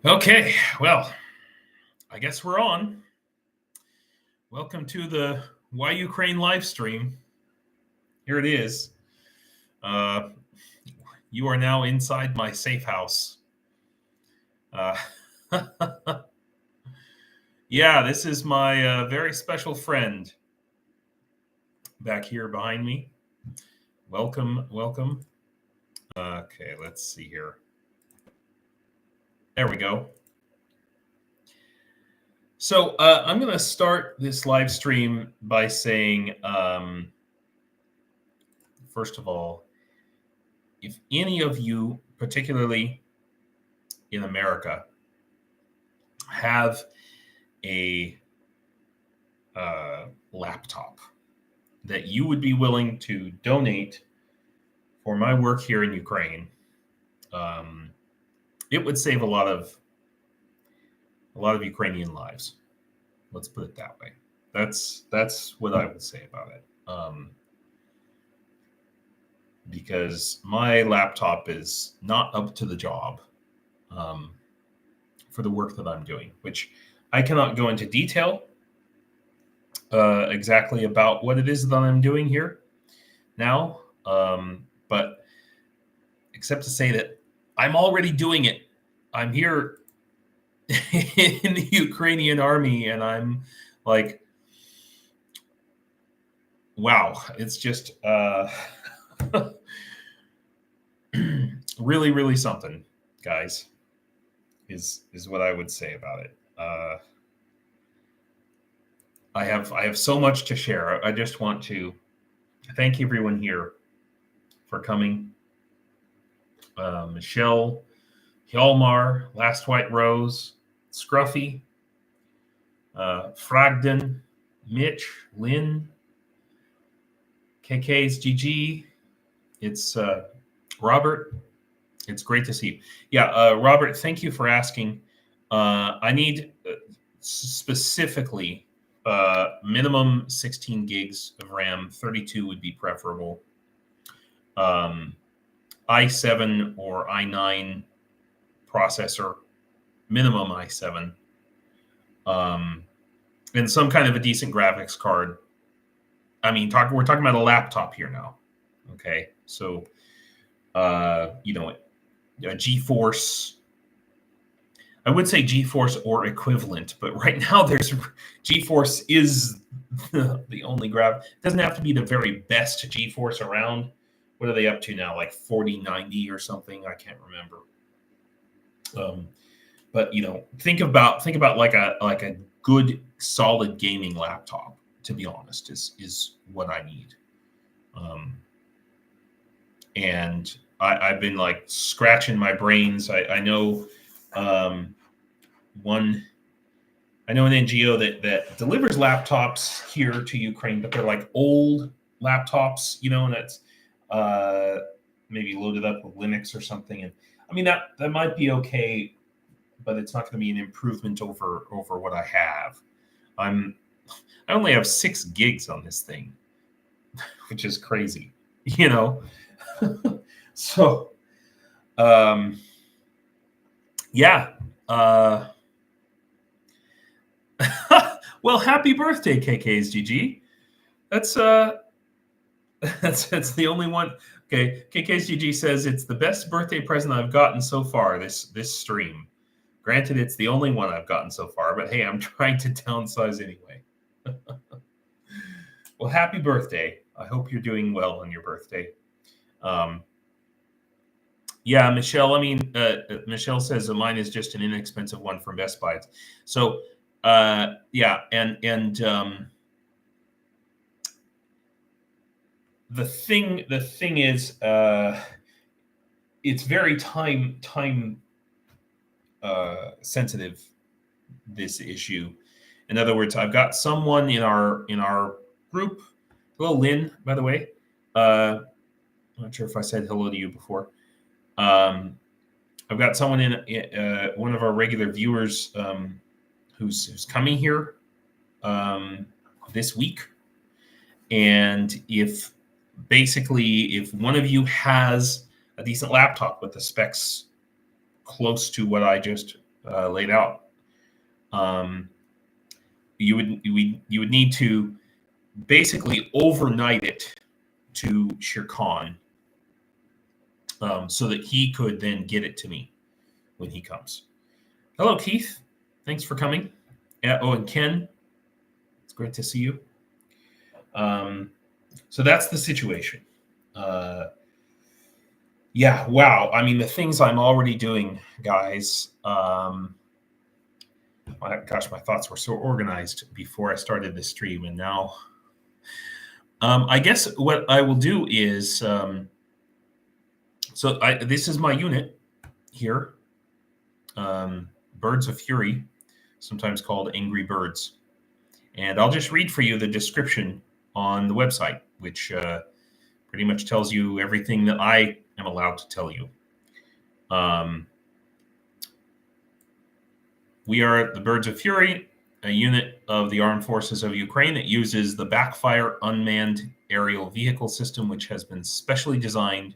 Okay, well, I guess we're on. Welcome to the Why Ukraine live stream. Here it is. You are now inside my safe house. Yeah, this is my very special friend back here behind me. Welcome, welcome. Okay, let's see here. There we go. So I'm going to start this live stream by saying, first of all, if any of you, particularly in America, have a laptop that you would be willing to donate for my work here in Ukraine, it would save a lot of Ukrainian lives. Let's put it that way. That's what I would say about it. Because my laptop is not up to the job for the work that I'm doing, which I cannot go into detail exactly about what it is that I'm doing here now, but except to say that I'm already doing it. I'm here in the Ukrainian army, and I'm like, wow, it's just really, really something, guys, is what I would say about it. I have so much to share. I just want to thank everyone here for coming. Michelle, Hjalmar, Last White Rose, Scruffy, Fragden, Mitch, Lynn, KK's GG. It's Robert. It's great to see you. Yeah, Robert, thank you for asking. I need specifically minimum 16 gigs of RAM. 32 would be preferable. i7 or i9 processor, minimum i7, and some kind of a decent graphics card. I mean, we're talking about a laptop here now. Okay, so a GeForce. I would say GeForce or equivalent, but right now there's GeForce is the only It doesn't have to be the very best GeForce around. What are they up to now? Like 4090 or something? I can't remember. But think about like a good solid gaming laptop. To be honest, is what I need. And I've been like scratching my brains. I know an NGO that delivers laptops here to Ukraine, but they're like old laptops, and that's maybe loaded up with Linux or something. And I mean that might be okay, but it's not going to be an improvement over what I have. I only have 6 gigs on this thing, which is crazy, So, yeah. Well, happy birthday, KK's GG. That's the only one. Okay, KK's GG says it's the best birthday present I've gotten so far this stream. Granted, it's the only one I've gotten so far, but hey, I'm trying to downsize anyway. Well, happy birthday. I hope you're doing well on your birthday. Yeah, Michelle, Michelle says mine is just an inexpensive one from Best Buy. So, yeah, and the thing is, it's very time sensitive, this issue. In other words, I've got someone in our group. Hello, Lynn, by the way. I'm not sure if I said hello to you before. I've got someone in one of our regular viewers who's coming here this week, and if one of you has a decent laptop with the specs close to what I just laid out. You would need to basically overnight it to Shere Khan, so that he could then get it to me when he comes. Hello, Keith. Thanks for coming. And Ken, it's great to see you. So that's the situation. Yeah, wow. I mean, the things I'm already doing, guys. Gosh, my thoughts were so organized before I started this stream, and now, I guess what I will do is, this is my unit here, Birds of Fury, sometimes called Angry Birds, and I'll just read for you the description on the website, which pretty much tells you everything that I am allowed to tell you. We are the Birds of Fury, a unit of the armed forces of Ukraine that uses the Backfire unmanned aerial vehicle system, which has been specially designed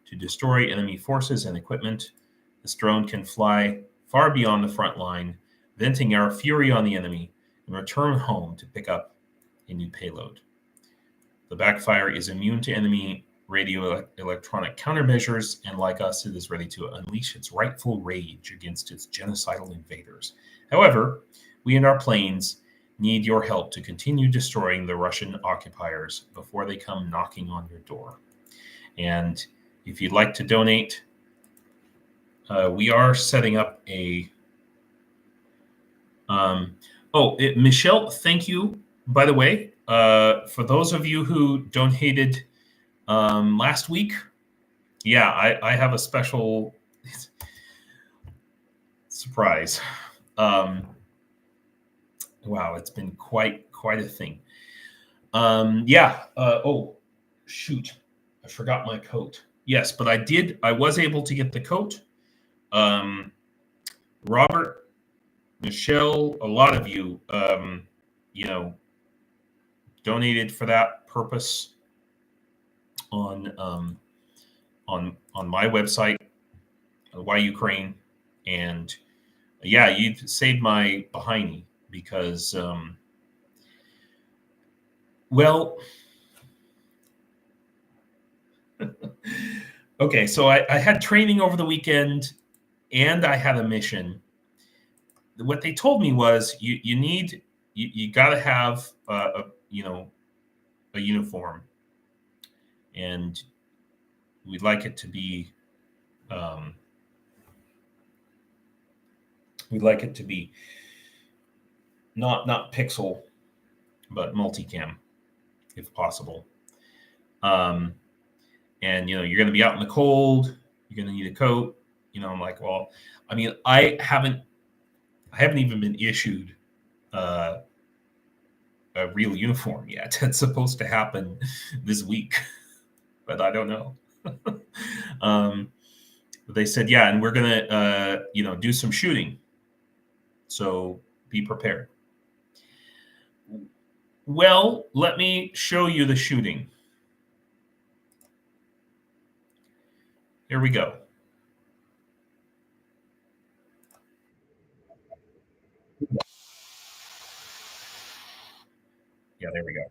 to destroy enemy forces and equipment. This drone can fly far beyond the front line, venting our fury on the enemy, and return home to pick up a new payload. The Backfire is immune to enemy radio electronic countermeasures, and like us, it is ready to unleash its rightful rage against its genocidal invaders. However, we and our planes need your help to continue destroying the Russian occupiers before they come knocking on your door. And if you'd like to donate, we are setting up a... Michelle, thank you, by the way. For those of you who donated last week, yeah, I have a special surprise. Wow, it's been quite a thing. Oh, shoot, I forgot my coat. Yes, but I was able to get the coat. Robert, Michelle, a lot of you, donated for that purpose on my website, Why Ukraine, and yeah, you saved my behind because, well, okay, so I had training over the weekend, and I had a mission. What they told me was you got to have a uniform, and we'd like it to be not pixel, but multicam, if possible. And you're going to be out in the cold. You're going to need a coat. I'm like, well, I mean, I haven't even been issued a real uniform yet. It's supposed to happen this week, but I don't know. But they said, yeah, and we're gonna do some shooting, so be prepared. Well, let me show you the shooting. Here we go. Yeah, there we go.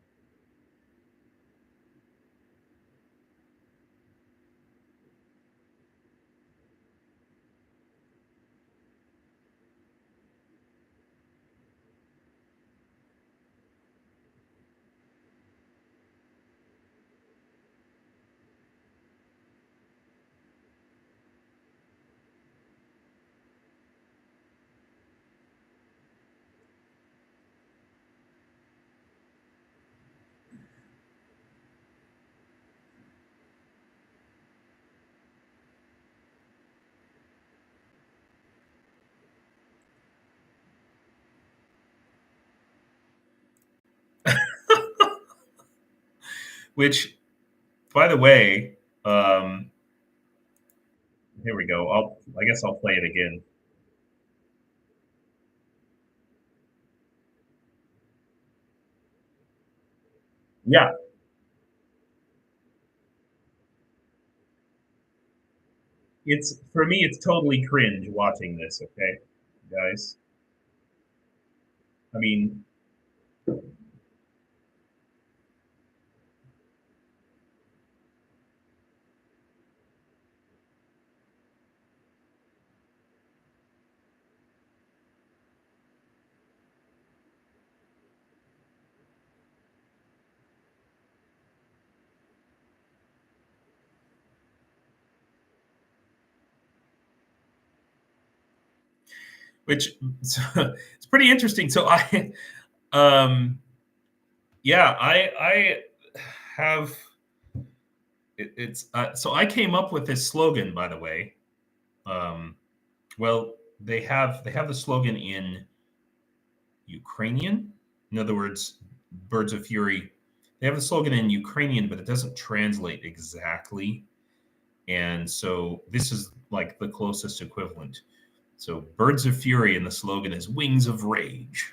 Which, by the way, here we go. I guess I'll play it again. Yeah. For me, it's totally cringe watching this, okay? guys. I mean, which it's pretty interesting. So um, yeah, I have it's so I came up with this slogan, by the way. Um, well, they have the slogan in Ukrainian. In other words, Birds of Fury. They have the slogan in Ukrainian, but it doesn't translate exactly. And so this is like the closest equivalent. So Birds of Fury, and the slogan is Wings of Rage.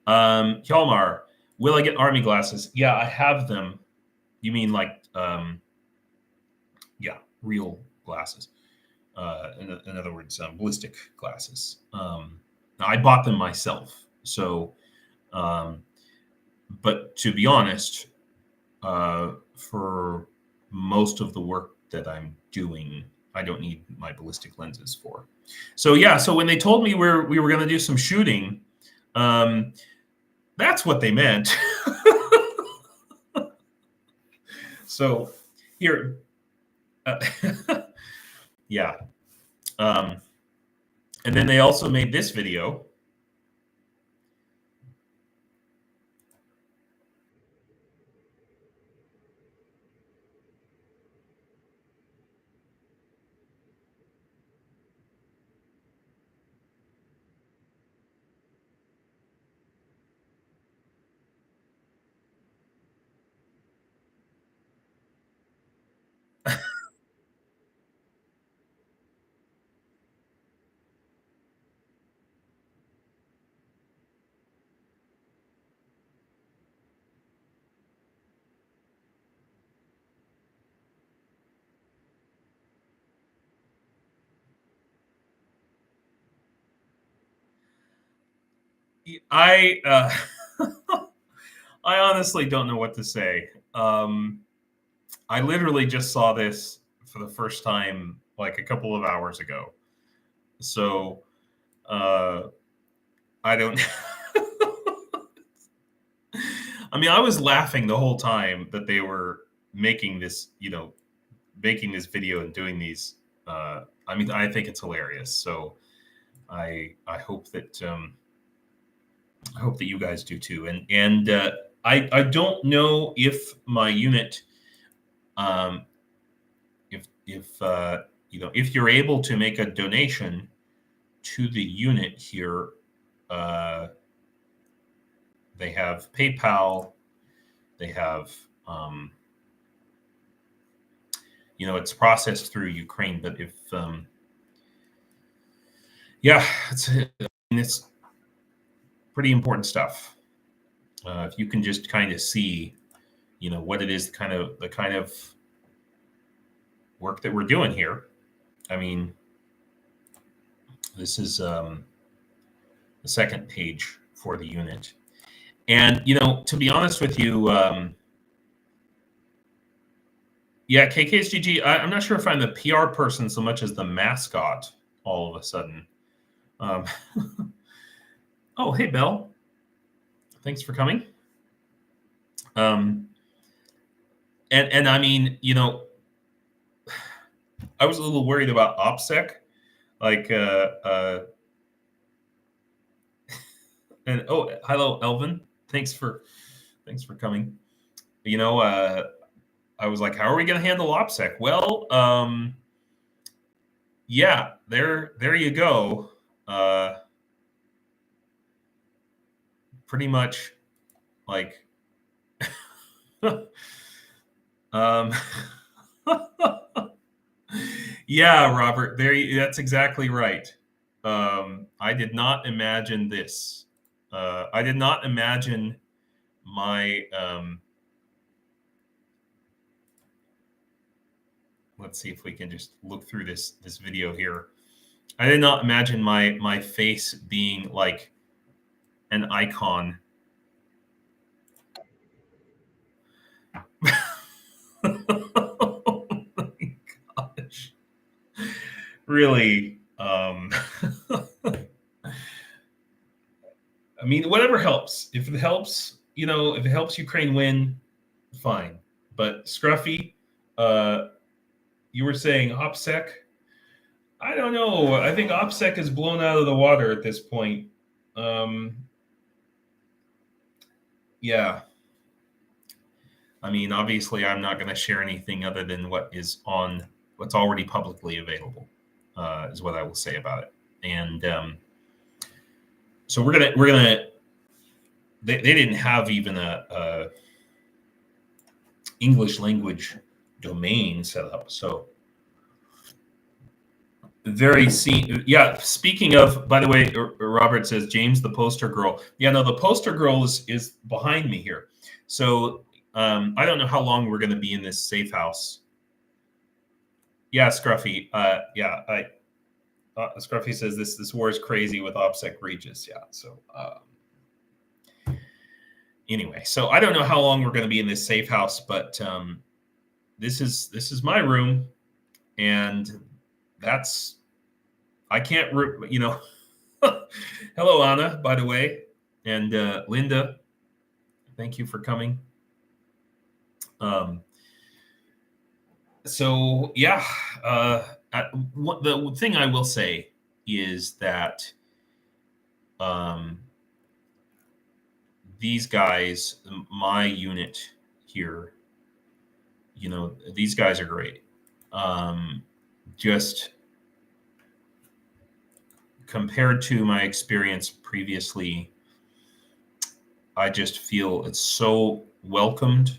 Hjalmar, will I get army glasses? Yeah, I have them. You mean like, yeah, real glasses. In other words, ballistic glasses. Now, I bought them myself. So, um, but to be honest, for most of the work that I'm doing, I don't need my ballistic lenses for. So yeah, so when they told me we were going to do some shooting, um, that's what they meant. So here, uh, yeah, um, and then they also made this video. I I honestly don't know what to say. I literally just saw this for the first time like a couple of hours ago. So uh, I don't. I mean, I was laughing the whole time that they were making this, making this video and doing these. I mean, I think it's hilarious. So I hope that you guys do too. And I don't know if my unit, um, if if you're able to make a donation to the unit here. Uh, they have PayPal. They have, it's processed through Ukraine. But if, yeah, it's pretty important stuff. If you can just kind of see, what it is, the kind of work that we're doing here. I mean, this is the second page for the unit. And, to be honest with you, yeah, KKSGG, I'm not sure if I'm the PR person so much as the mascot all of a sudden. Um, oh, hey, Belle. Thanks for coming. And I mean, I was a little worried about Opsec. Like, and oh, hello, Elvin. Thanks for coming. I was like, how are we going to handle Opsec? Well, yeah, there you go. Pretty much like, um, yeah, Robert, that's exactly right. I did not imagine this. I did not imagine my, let's see if we can just look through this video here. I did not imagine my face being like an icon. Oh my gosh. Really. I mean, whatever helps. If it helps, if it helps Ukraine win, fine. But Scruffy, you were saying Opsec. I don't know. I think Opsec is blown out of the water at this point. Yeah. I mean, obviously, I'm not going to share anything other than what's already publicly available. Is what I will say about it. And so we're gonna. They didn't have even a English language domain set up. So yeah. Speaking of, by the way, Robert says James the poster girl. Yeah, no, the poster girl is behind me here. So I don't know how long we're going to be in this safe house. Yeah, Scruffy. Yeah, Scruffy says this war is crazy with Opsec Regis. Yeah. So anyway, so I don't know how long we're going to be in this safe house, but this is my room, and I can't, hello, Anna, by the way, and Linda, thank you for coming. So yeah, the thing I will say is that these guys, my unit here, these guys are great. Just compared to my experience previously, I just feel it's so welcomed.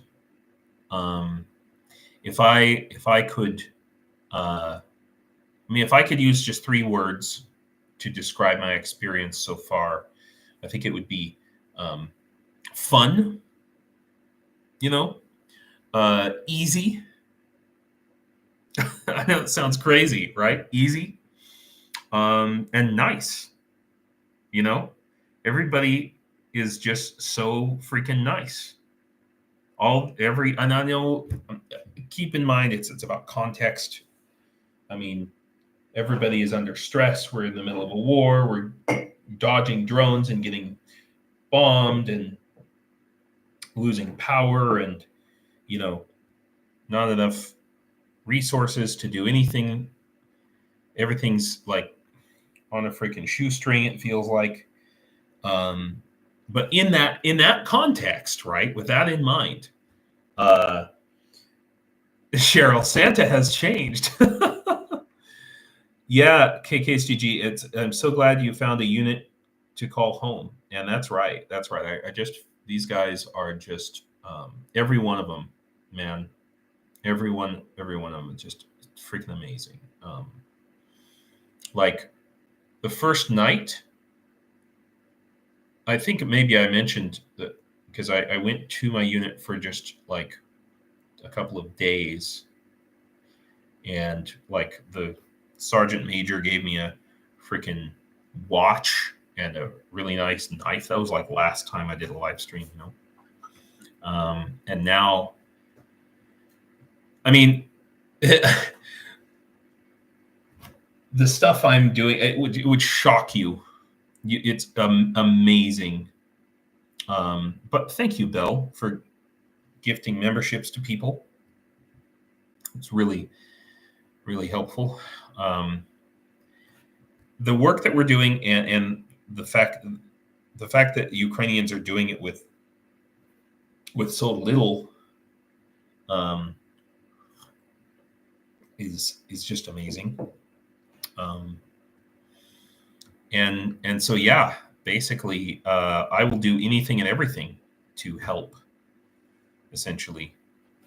If I could, if I could use just 3 words to describe my experience so far, I think it would be fun, easy. I know it sounds crazy, right? Easy, and nice. Everybody is just so freaking nice. And I know, keep in mind, it's about context. I mean, everybody is under stress. We're in the middle of a war. We're dodging drones and getting bombed and losing power, and not enough resources to do anything. Everything's like on a freaking shoestring, it feels like. But in that context, right, with that in mind, Cheryl, Santa has changed. Yeah, KKSGG, I'm so glad you found a unit to call home. And that's right. These guys are just, every one of them, man, every one of them is just freaking amazing. Like the first night, I think maybe I mentioned that because I went to my unit for just like a couple of days, and like the sergeant major gave me a freaking watch and a really nice knife. That was like last time I did a live stream, and now, I mean, the stuff I'm doing, it would shock you. It's amazing. But thank you, Belle, for gifting memberships to people. It's really, really helpful. The work that we're doing, and the fact that Ukrainians are doing it with so little, is just amazing. And so, yeah, basically, I will do anything and everything to help, essentially,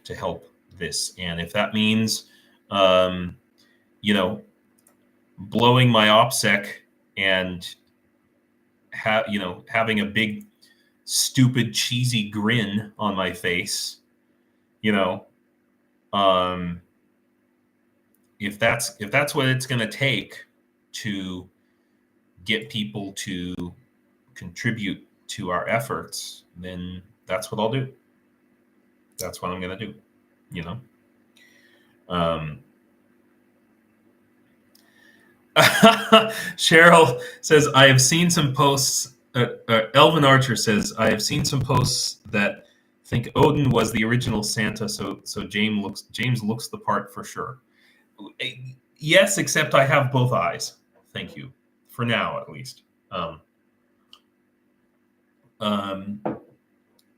to help this. And if that means, blowing my Opsec and having a big, stupid, cheesy grin on my face, if that's what it's going to take, to get people to contribute to our efforts, then that's what I'll do. That's what I'm going to do, you know. Cheryl says, I have seen some posts. Elvin Archer says, I have seen some posts that think Odin was the original Santa, so James looks the part for sure. Yes, except I have both eyes. Thank you, for now at least.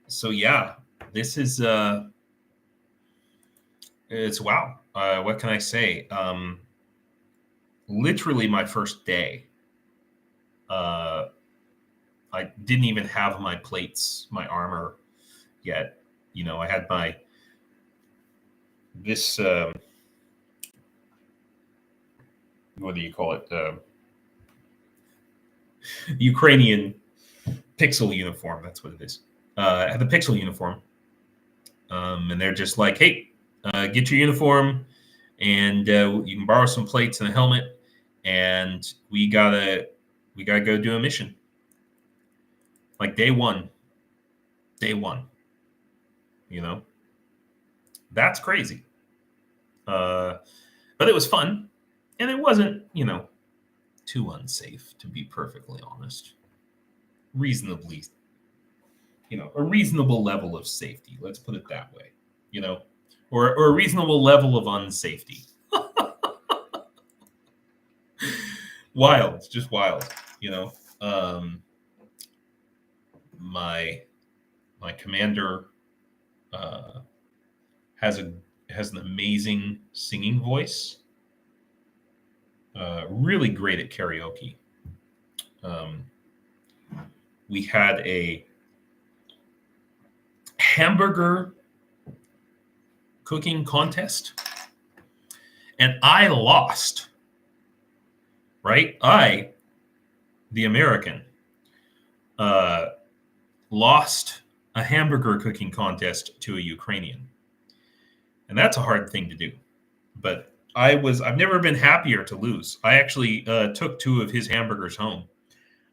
So yeah, this is it's wow. What can I say? Literally my first day. I didn't even have my plates, my armor yet. You know, I had my this what do you call it? Ukrainian pixel uniform. That's what it is. I had the pixel uniform, and they're just like, "Hey, get your uniform, and you can borrow some plates and a helmet, and we gotta go do a mission." Like day one, you know, that's crazy. But it was fun, and it wasn't, you know, too unsafe, to be perfectly honest. Reasonably, you know, a reasonable level of safety. Let's put it that way, you know, or a reasonable level of unsafety. Wild, just wild, you know. My commander has an amazing singing voice. Really great at karaoke. We had a hamburger cooking contest, and I lost. Right? I, the American, lost a hamburger cooking contest to a Ukrainian. And that's a hard thing to do. But I've never been happier to lose. I actually took 2 of his hamburgers home.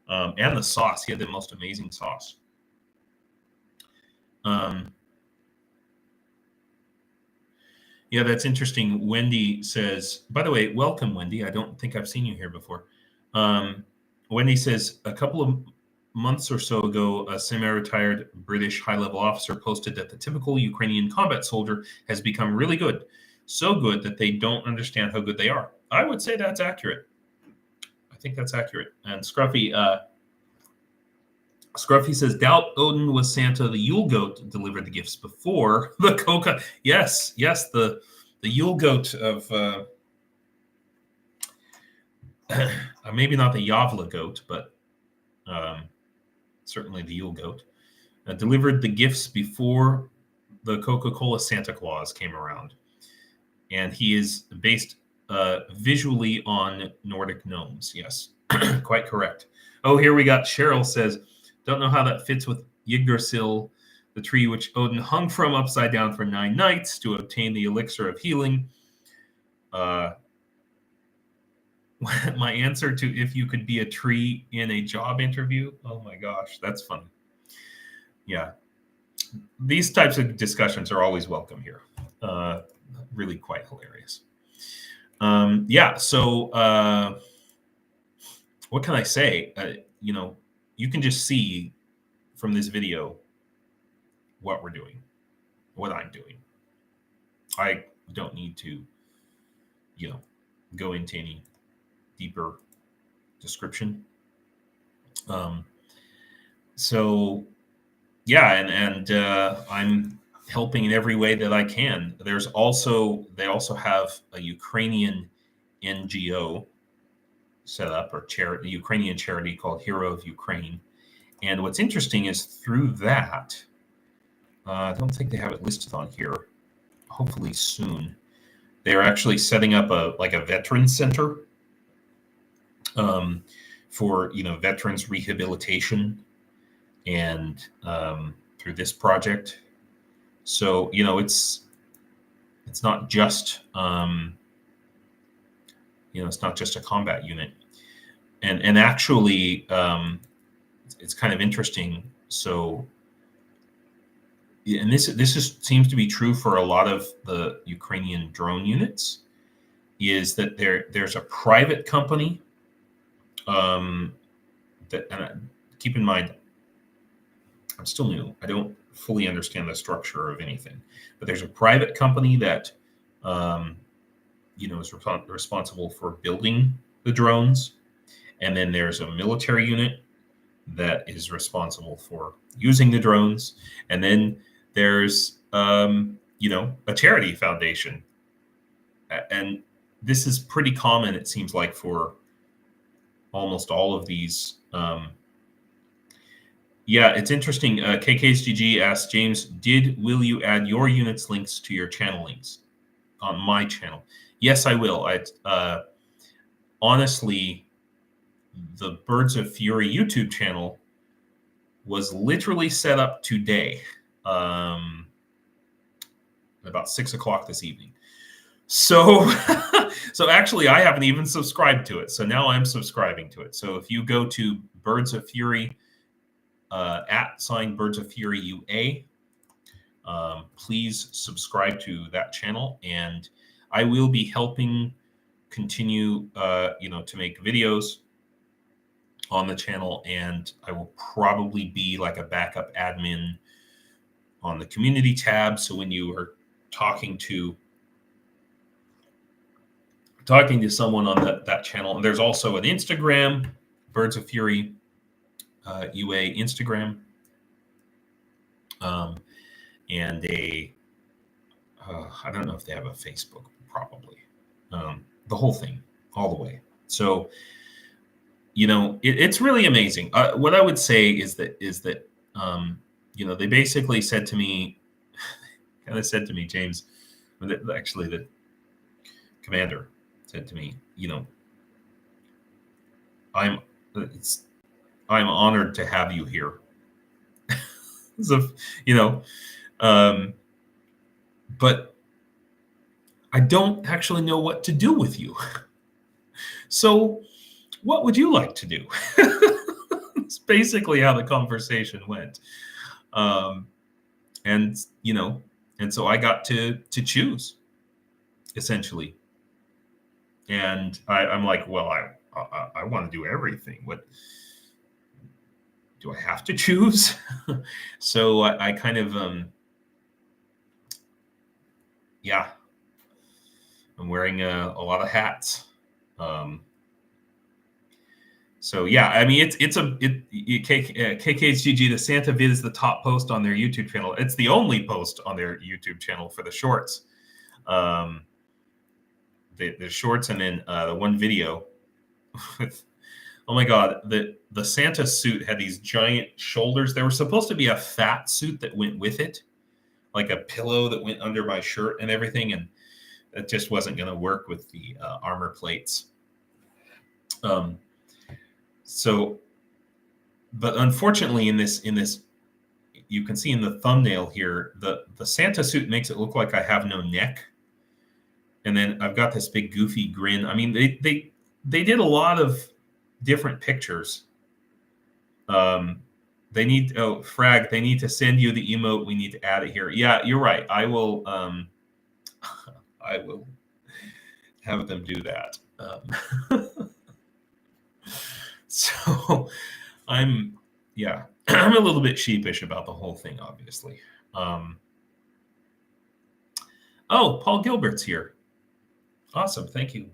And the sauce. He had the most amazing sauce. Yeah, that's interesting. Wendy says, by the way, welcome, Wendy. I don't think I've seen you here before. Wendy says, a couple of months or so ago, a semi-retired British high-level officer posted that the typical Ukrainian combat soldier has become really good. So good that they don't understand how good they are. I would say that's accurate. I think that's accurate. And Scruffy says, doubt Odin was Santa. The Yule goat delivered the gifts before the Coca. Yes, the Yule goat of maybe not the Yavla goat, but certainly the Yule goat delivered the gifts before the Coca-Cola Santa Claus came around, and he is based visually on Nordic gnomes. Yes, quite correct. Oh, here we got Cheryl says, don't know how that fits with Yggdrasil, the tree which Odin hung from upside down for 9 nights to obtain the elixir of healing. My answer to if you could be a tree in a job interview. Oh my gosh, that's funny. Yeah. These types of discussions are always welcome here. Really quite hilarious. Yeah, so what can I say? You know, you can just see from this video what we're doing, what I'm doing. I don't need to, you know, go into any deeper description. So yeah, and I'm helping in every way that I can. They also have a Ukrainian NGO set up, or charity, a Ukrainian charity called Hero of Ukraine. And what's interesting is through that, I don't think they have it listed on here. Hopefully soon, they are actually setting up a veterans center for, you know, veterans rehabilitation, and through this project. So, you know, it's not just It's not just a combat unit. And actually, it's kind of interesting. So, and seems to be true for a lot of the Ukrainian drone units, is that there's a private company that, and keep in mind, I'm still new. I don't fully understand the structure of anything, but there's a private company that is responsible for building the drones, and then there's a military unit that is responsible for using the drones, and then there's a charity foundation, and this is pretty common, it seems like, for almost all of these. It's interesting. KKSGG asked James, will you add your units links to your channel links on my channel? Yes, I will. Honestly, the Birds of Fury YouTube channel was literally set up today, about 6 o'clock this evening. So, so actually, I haven't even subscribed to it. So now I'm subscribing to it. So if you go to Birds of Fury, @ Birds of Fury UA, please subscribe to that channel, and I will be helping continue, to make videos on the channel, and I will probably be like a backup admin on the community tab. So when you are talking to someone on that channel, and there's also an Instagram, Birds of Fury UA Instagram, and I don't know if they have a Facebook, probably, the whole thing, all the way. So, it's really amazing. What I would say is that they basically said to me, James, actually the commander said to me, I'm honored to have you here. So, but I don't actually know what to do with you. So what would you like to do? It's basically how the conversation went. And so I got to choose, essentially. And I'm like, well, I want to do everything. What do I have to choose? So I kind of, I'm wearing a lot of hats. So yeah, I mean, KKHGG, the Santa vid is the top post on their YouTube channel. It's the only post on their YouTube channel for the shorts. The shorts, and then the one video with, oh my God, the Santa suit had these giant shoulders. There was supposed to be a fat suit that went with it, like a pillow that went under my shirt and everything, and it just wasn't going to work with the armor plates. So, but unfortunately, in this, you can see in the thumbnail here, the Santa suit makes it look like I have no neck, and then I've got this big goofy grin. I mean, they did a lot of different pictures. They need they need to send you the emote. We need to add it here. Yeah, you're right. I will I will have them do that. So I'm a little bit sheepish about the whole thing, obviously. Oh, Paul Gilbert's here. Awesome. Thank you,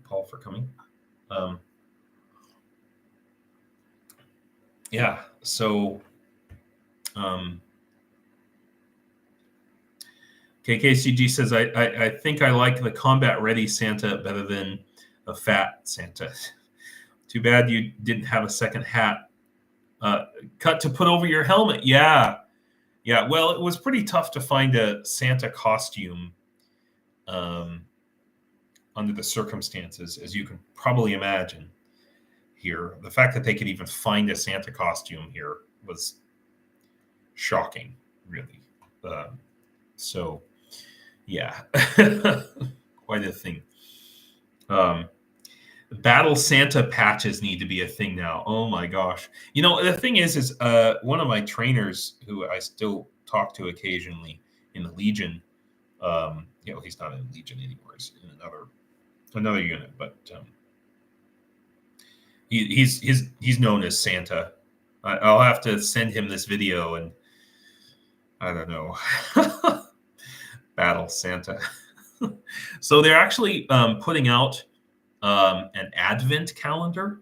Paul, for coming. So KKCG says, I think I like the combat ready Santa better than a fat Santa. Too bad you didn't have a second hat cut to put over your helmet. Yeah. Well, it was pretty tough to find a Santa costume under the circumstances, as you can probably imagine. Here, the fact that they could even find a Santa costume here was shocking, really. So, yeah, quite a thing. Battle Santa patches need to be a thing now. Oh my gosh. You know, the thing is one of my trainers who I still talk to occasionally in the Legion, you know, he's not in Legion anymore. He's in another unit, but he's known as Santa. I'll have to send him this video, and I don't know. Battle Santa. So they're actually putting out an Advent calendar,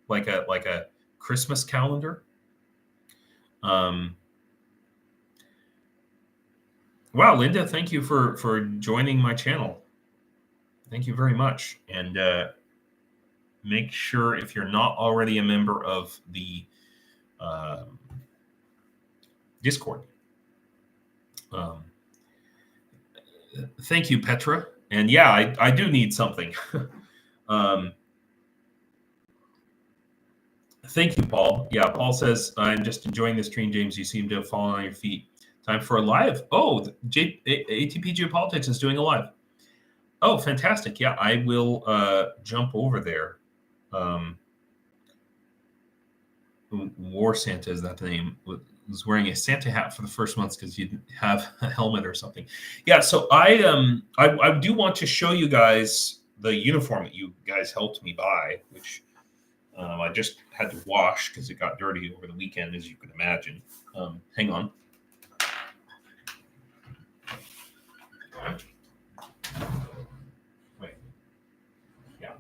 like a Christmas calendar. Wow, Linda, thank you for joining my channel. Thank you very much. And make sure, if you're not already a member of the Discord. Thank you, Petra. And yeah, I do need something. Thank you, Paul. Yeah, Paul says, I'm just enjoying the stream, James. You seem to have fallen on your feet. Time for a live. Oh, ATP Geopolitics is doing a live. Oh, fantastic. Yeah, I will jump over there. War Santa is that the name. Was wearing a Santa hat for the first months because you didn't have a helmet or something. Yeah, so I do want to show you guys the uniform that you guys helped me buy, which I just had to wash because it got dirty over the weekend, as you can imagine. Hang on. Wait. Yeah.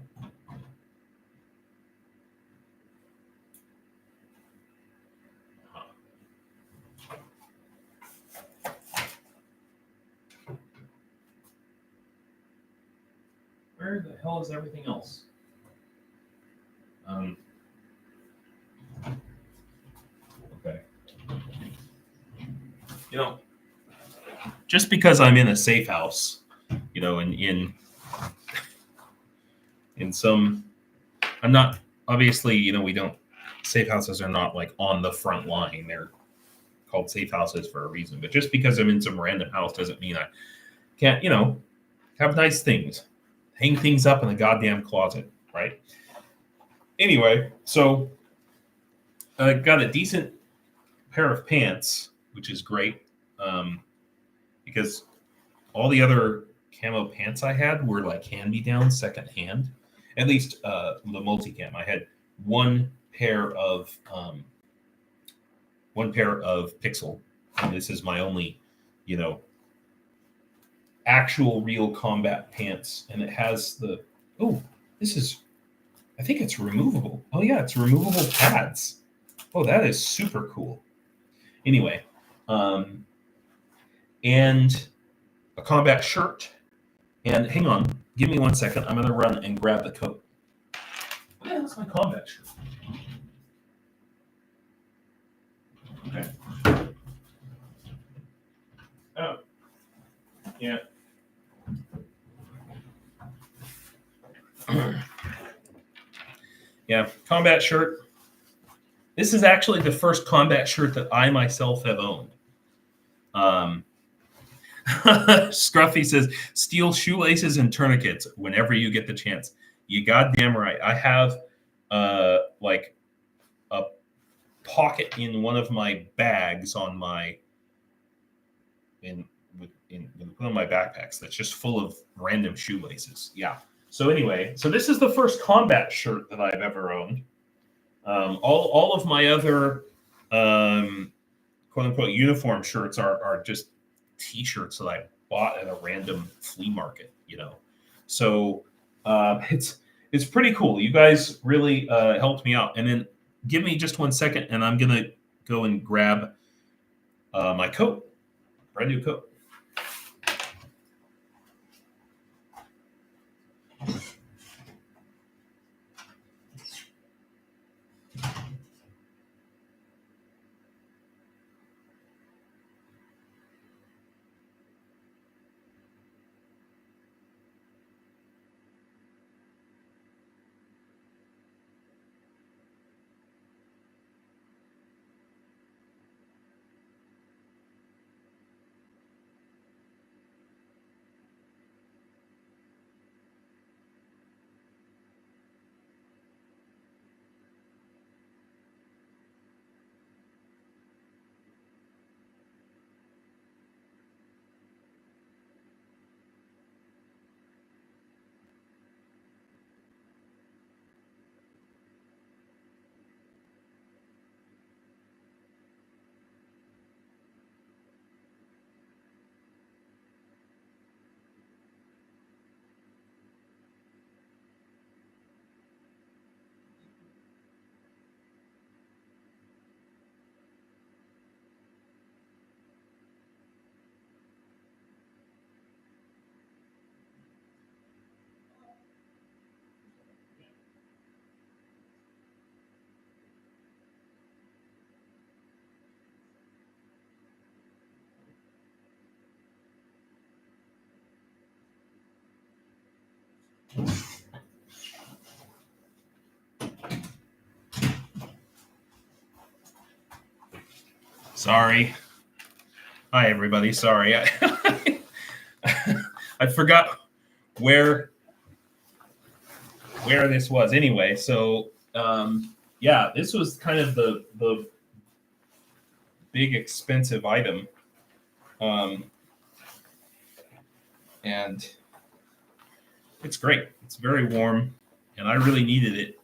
Where the hell is everything else? Okay. You know, just because I'm in a safe house, you know, in some, I'm not, obviously, you know, we don't, safe houses are not like on the front line. They're called safe houses for a reason. But just because I'm in some random house doesn't mean I can't, you know, have nice things, hang things up in the goddamn closet, right? Anyway, so I got a decent pair of pants, which is great, because all the other camo pants I had were like hand-me-downs, secondhand. At least the multicam. I had one pair of Pixel, and this is my only, you know, actual real combat pants, and it has the, oh, this is, I think it's removable. Oh yeah, it's removable pads. Oh, that is super cool. Anyway, and a combat shirt. And hang on, give me 1 second. I'm going to run and grab the coat. What the hell's my combat shirt? Okay. Oh, yeah. Yeah, combat shirt. This is actually the first combat shirt that I myself have owned. Scruffy says, steal shoelaces and tourniquets whenever you get the chance. You goddamn right. I have like a pocket in one of my bags on my in one of my backpacks that's just full of random shoelaces. Yeah. So anyway, so this is the first combat shirt that I've ever owned. All of my other quote unquote uniform shirts are just T-shirts that I bought at a random flea market, you know. So it's pretty cool. You guys really helped me out. And then give me just 1 second, and I'm gonna go and grab my coat, brand new coat. Sorry. Hi, everybody. Sorry. I forgot where this was. Anyway, so yeah, this was kind of the big expensive item. And it's great. It's very warm, and I really needed it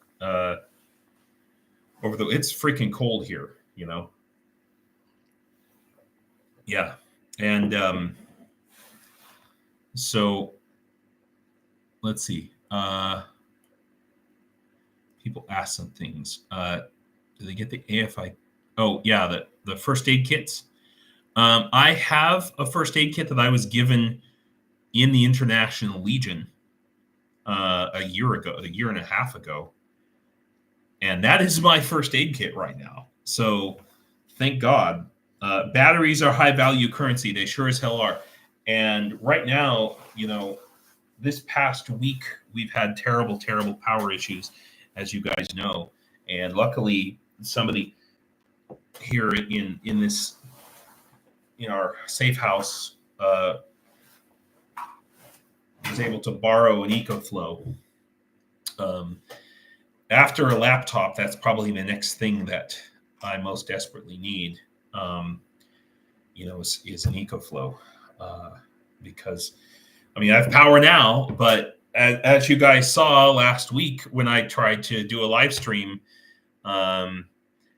it's freaking cold here, you know? Yeah. And so let's see. People ask some things. Do they get the AFI? Oh, yeah, the first aid kits. I have a first aid kit that I was given in the International Legion a year and a half ago. And that is my first aid kit right now. So thank God. Batteries are high value currency. They sure as hell are. And right now, you know, this past week, we've had terrible, terrible power issues, as you guys know. And luckily, somebody here in our safe house was able to borrow an EcoFlow. After a laptop, that's probably the next thing that I most desperately need. Is an EcoFlow, because I mean I have power now, but as you guys saw last week when I tried to do a live stream,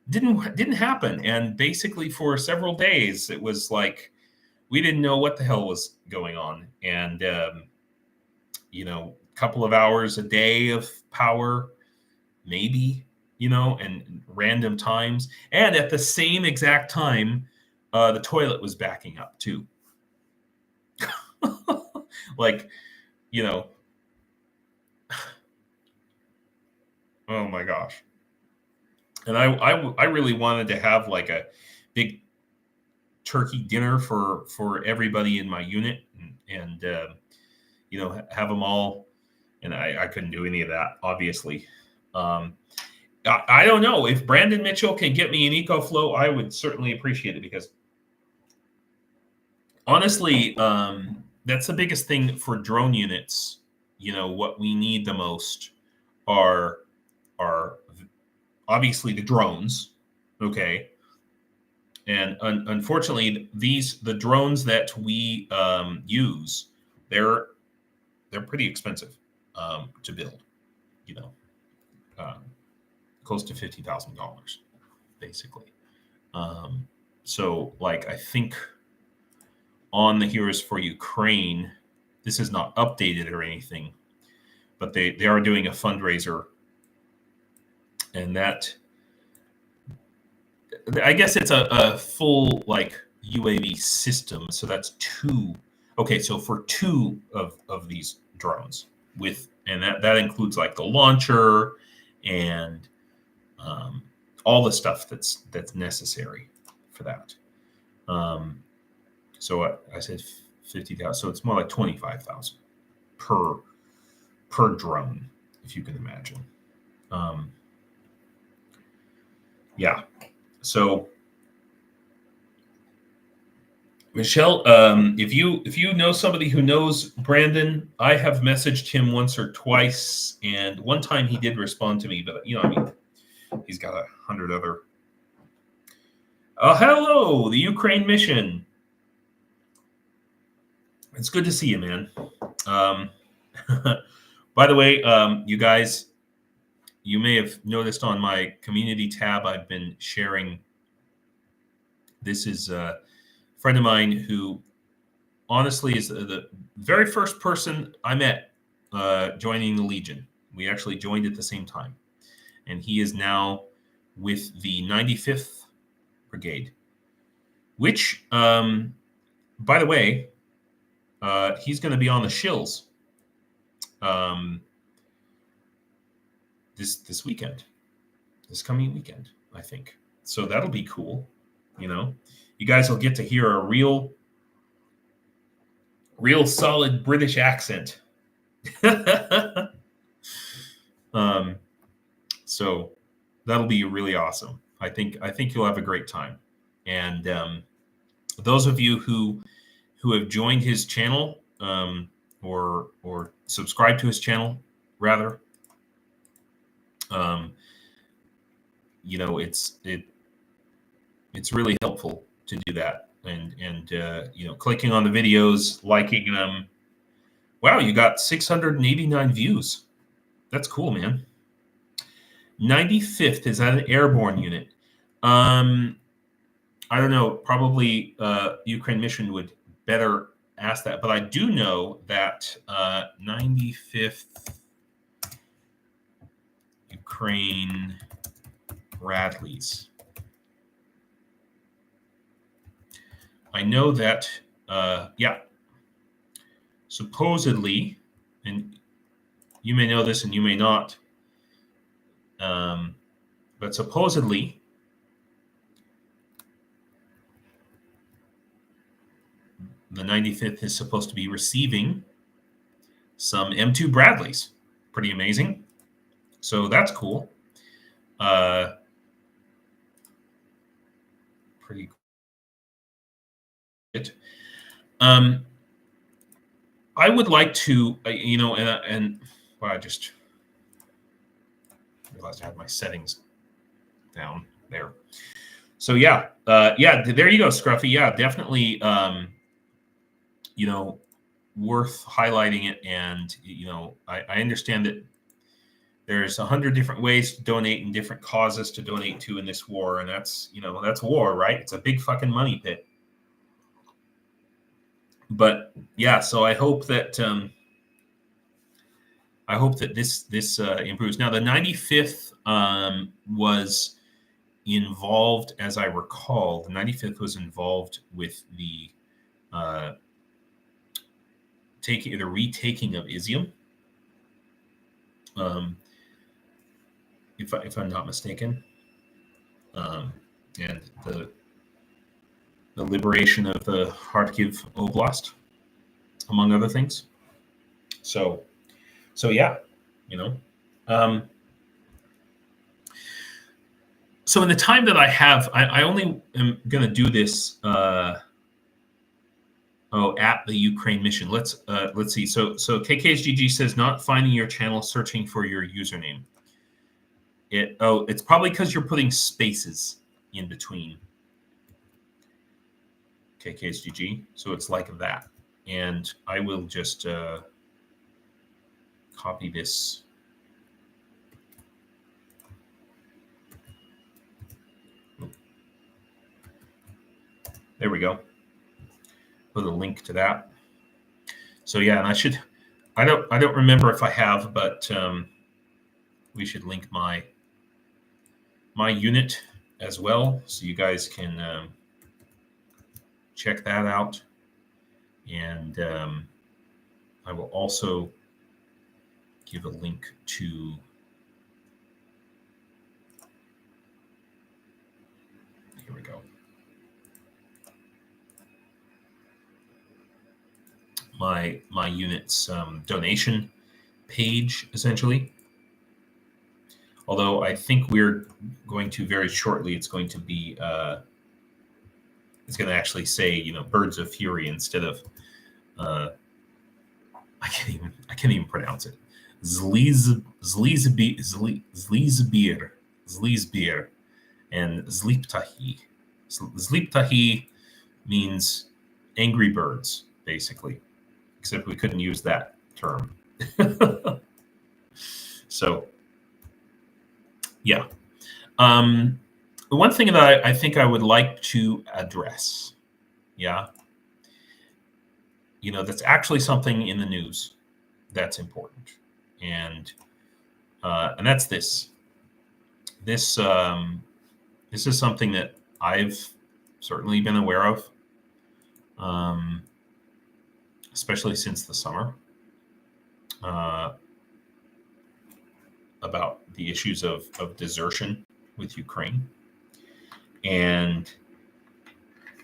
didn't happen, and basically for several days it was like we didn't know what the hell was going on, and a couple of hours a day of power, maybe, and random times, and at the same exact time the toilet was backing up too. Like, oh my gosh. And I really wanted to have like a big turkey dinner for everybody in my unit, and have them all, and I couldn't do any of that, obviously. I don't know if Brandon Mitchell can get me an EcoFlow. I would certainly appreciate it, because honestly, that's the biggest thing for drone units. What we need the most are obviously the drones, okay? And unfortunately, the drones that we use, they're pretty expensive to build. Close to $50,000, basically. So, like, I think on the Heroes for Ukraine, this is not updated or anything, but they are doing a fundraiser, and that, I guess it's a full like UAV system. So that's two. Okay, so for two of these drones and that includes like the launcher and all the stuff that's necessary for that. So I said 50,000. So it's more like 25,000 per drone, if you can imagine. Yeah. So Michelle, if you know somebody who knows Brandon, I have messaged him once or twice, and one time he did respond to me, but he's got 100 other. Hello, the Ukraine mission. It's good to see you, man. By the way, you guys, you may have noticed on my community tab, I've been sharing. This is a friend of mine who honestly is the very first person I met joining the Legion. We actually joined at the same time. And he is now with the 95th Brigade, which, by the way, he's going to be on the Shills this weekend, this coming weekend, I think. So that'll be cool. You guys will get to hear a real solid British accent. So that'll be really awesome. I think you'll have a great time. And those of you who have joined his channel, or subscribed to his channel, rather, it's really helpful to do that, and clicking on the videos, liking them. Wow, you got 689 views. That's cool, man. 95th, is that an airborne unit? I don't know. Probably Ukraine Mission would better ask that, but I do know that 95th Ukraine Bradleys. I know that, yeah, supposedly, and you may know this and you may not, but supposedly the 95th is supposed to be receiving some M2 Bradleys. Pretty amazing. So that's cool. Pretty good. I would like to, and well, I just realized I had my settings down there. So yeah, yeah, there you go, Scruffy. Yeah, definitely, worth highlighting it. And I understand that there's 100 different ways to donate and different causes to donate to in this war, and that's war, right? It's a big fucking money pit. But yeah, so I hope that this improves. Now the 95th was involved, as I recall. The 95th was involved with the retaking of Izium, if I'm not mistaken, and the liberation of the Kharkiv Oblast, among other things. So yeah, so in the time that I have, I only am going to do this at the Ukraine mission. Let's see. So KKSGG says, not finding your channel, searching for your username. It's probably because you're putting spaces in between. KKSGG. So it's like that. And I will just copy this. There we go. Put a link to that. So yeah, and I don't remember if I have, but we should link my unit as well, so you guys can check that out. And I will also give a link to here we go. My unit's donation page, essentially. Although I think we're going to very shortly, it's going to be it's going to actually say, Birds of Fury instead of I can't even pronounce it. Zlizbier and Zliptahi. Zliptahi means angry birds, basically, except we couldn't use that term. So yeah. The one thing that I think I would like to address, that's actually something in the news that's important, and that's this. This is something that I've certainly been aware of, especially since the summer, about the issues of desertion with Ukraine. And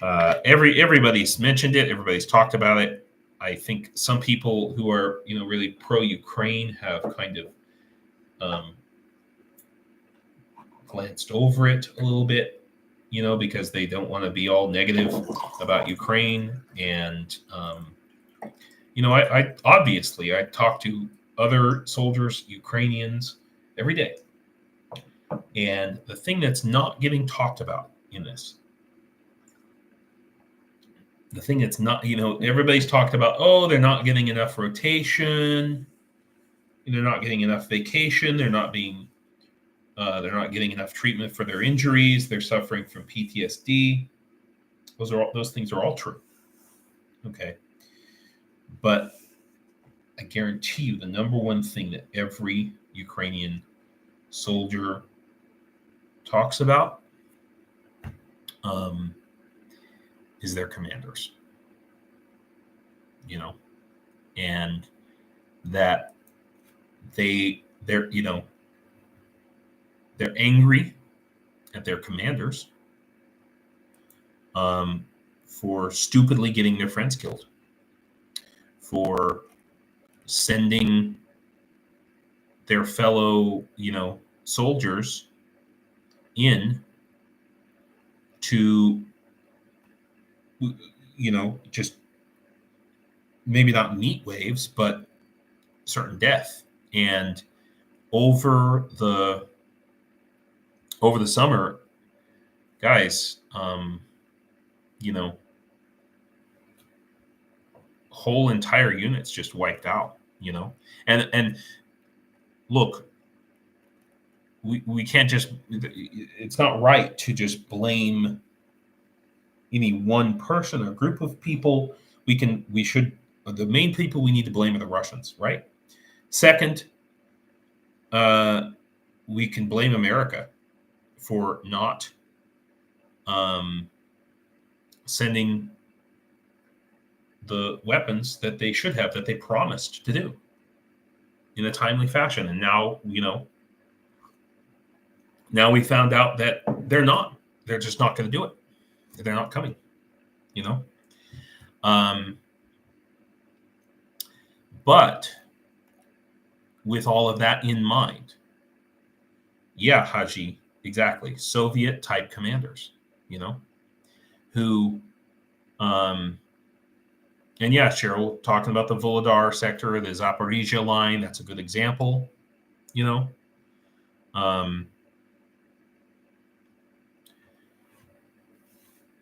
everybody's mentioned it. Everybody's talked about it. I think some people who are, really pro-Ukraine have kind of glanced over it a little bit, because they don't want to be all negative about Ukraine. And, I obviously, I talk to other soldiers, Ukrainians, every day. And the thing that's not getting talked about in this, the thing that's not, everybody's talked about, oh, they're not getting enough rotation. They're not getting enough vacation. They're not getting enough treatment for their injuries. They're suffering from PTSD. Those things are all true. Okay. But I guarantee you the number one thing that every Ukrainian soldier talks about is their commanders, and that they're angry at their commanders for stupidly getting their friends killed, for sending their fellow, soldiers in to, just maybe not meat waves, but certain death. And over the summer, guys, whole entire units just wiped out, and look, we can't just, it's not right to just blame any one person or group of people. The main people we need to blame are the Russians, right? Second, we can blame America for not sending the weapons that they should have, that they promised to do in a timely fashion. And now, now we found out that they're just not going to do it. They're not coming, but with all of that in mind, yeah, Haji, exactly. Soviet type commanders, who, and yeah, Cheryl, talking about the Volodar sector, the Zaporizhia line, that's a good example,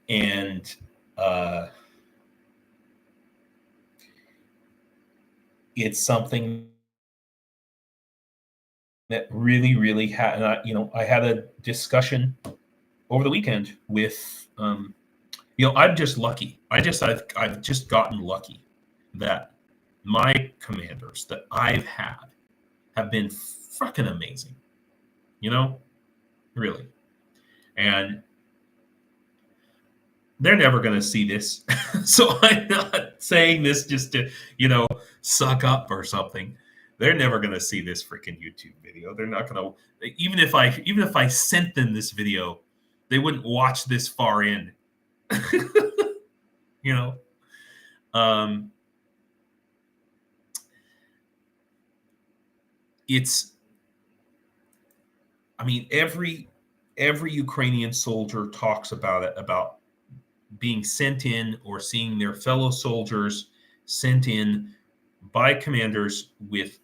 and it's something that really, really had, I had a discussion over the weekend with, I'm just lucky. I've just gotten lucky that my commanders that I've had have been fucking amazing, really. And they're never going to see this. So I'm not saying this just to, suck up or something. They're never going to see this freaking YouTube video. They're not going to, even if I sent them this video, they wouldn't watch this far in. It's, every Ukrainian soldier talks about it, about being sent in or seeing their fellow soldiers sent in by commanders with,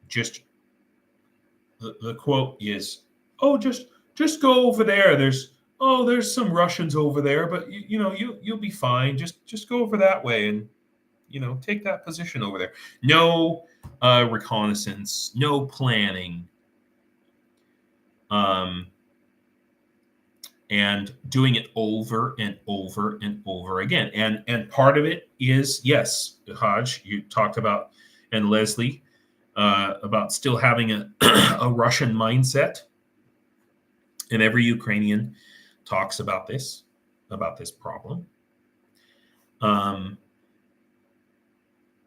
just the quote is, oh, just go over there. There's some Russians over there, but you'll be fine. Just go over that way and, take that position over there. No reconnaissance, no planning. And doing it over and over and over again. And part of it is, yes, Haj, you talked about, and Leslie, about still having a Russian mindset. And every Ukrainian talks about this problem. Hello,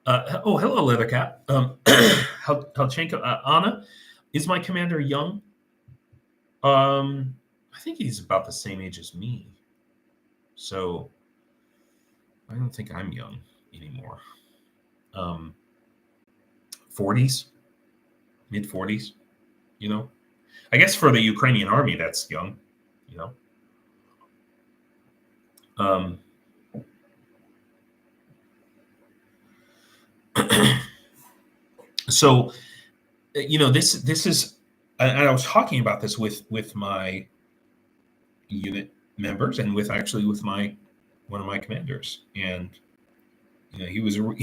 Leathercat. Halchenko, Anna, is my commander young? I think he's about the same age as me. So I don't think I'm young. anymore. 40s, mid 40s, you know. I guess for the Ukrainian army, that's young, you know. So, you know, this is, and I was talking about this with my unit members and with one of my commanders, and you know, he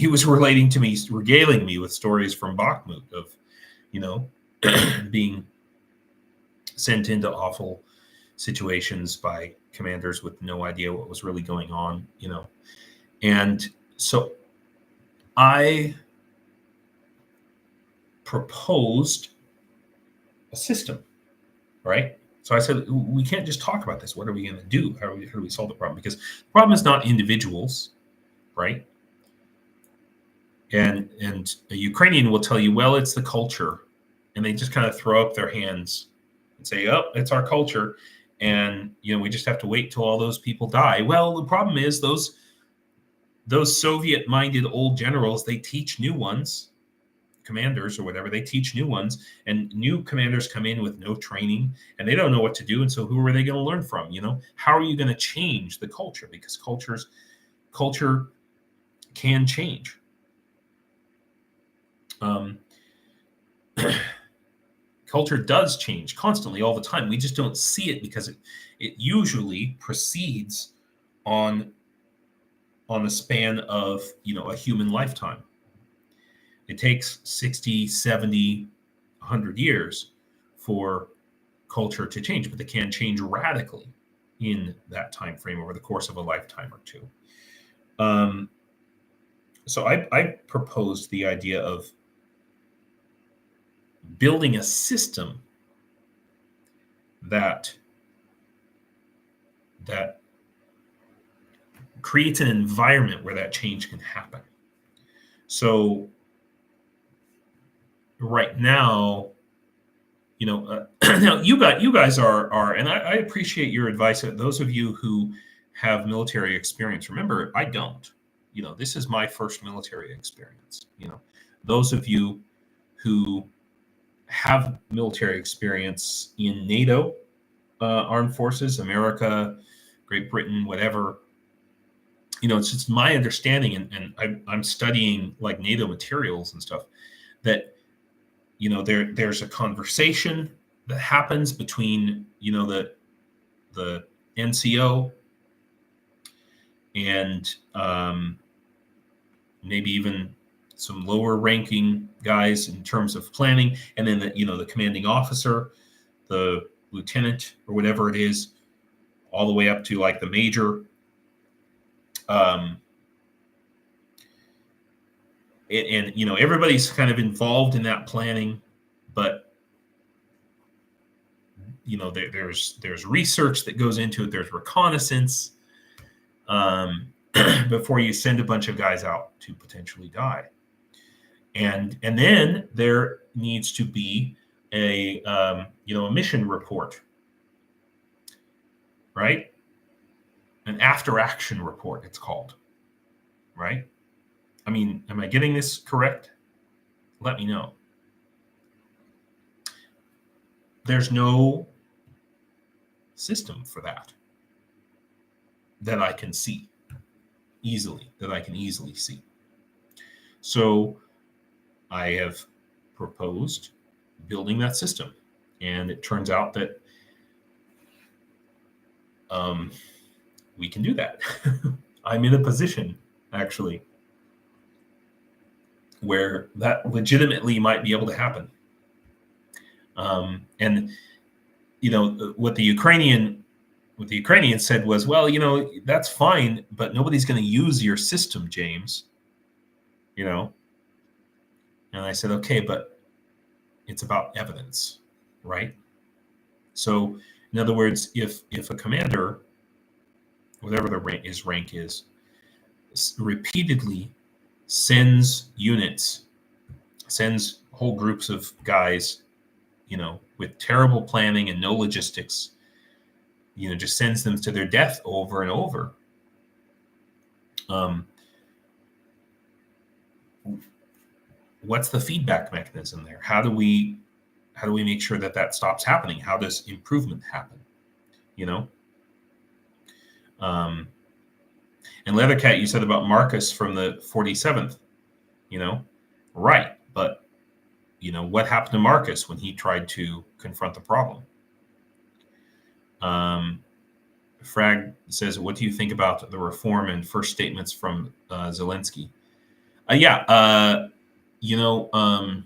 was relating to me, regaling me with stories from Bakhmut of, you know, being sent into awful situations by commanders with no idea what was really going on, you know. And so I proposed a system, right? So I said, we can't just talk about this. What are we going to do? How do we solve the problem? Because the problem is not individuals, right? And a Ukrainian will tell you, well, it's the culture. And they just kind of throw up their hands and say, oh, it's our culture. And, you know, we just have to wait till all those people die. Well, the problem is those Soviet-minded old generals, they teach new ones, commanders or whatever, they teach new ones, and new commanders come in with no training and they don't know what to do. And so who are they going to learn from? You know, how are you going to change the culture? Because culture can change. Culture does change constantly all the time. We just don't see it because it usually proceeds on the span of, you know, a human lifetime. It takes 60, 70, 100 years for culture to change, but they can change radically in that time frame over the course of a lifetime or two. So I proposed the idea of building a system that creates an environment where that change can happen. So right now, you know, now you guys are, and I appreciate your advice. Those of you who have military experience, remember, I don't. You know, this is my first military experience. You know, those of you who have military experience in NATO armed forces, America, Great Britain, whatever, you know, it's just my understanding, and I'm studying like NATO materials and stuff, that, you know, there's a conversation that happens between, you know, the NCO and maybe even some lower ranking guys in terms of planning, and then the commanding officer, the lieutenant or whatever it is, all the way up to like the major. And you know, everybody's kind of involved in that planning, but you know, there's research that goes into it. There's reconnaissance before you send a bunch of guys out to potentially die. And then there needs to be a mission report, right? An after action report, it's called, right? I mean, am I getting this correct? Let me know. There's no system for that I can see easily, see. So I have proposed building that system, and it turns out that we can do that. I'm in a position, actually, where that legitimately might be able to happen. And you know, what the Ukrainians said was, well, you know, that's fine, but nobody's going to use your system, James. You know, and I said, okay, but it's about evidence, right? So, in other words, if a commander, whatever the rank is, repeatedly sends units, sends whole groups of guys, you know, with terrible planning and no logistics, you know, just sends them to their death over and over. what's the feedback mechanism there? How do we make sure that that stops happening? How does improvement happen? You know. And Leathercat, you said about Marcus from the 47th. You know, right? But you know what happened to Marcus when he tried to confront the problem? Frag says, "What do you think about the reform and first statements from Zelensky?" You know,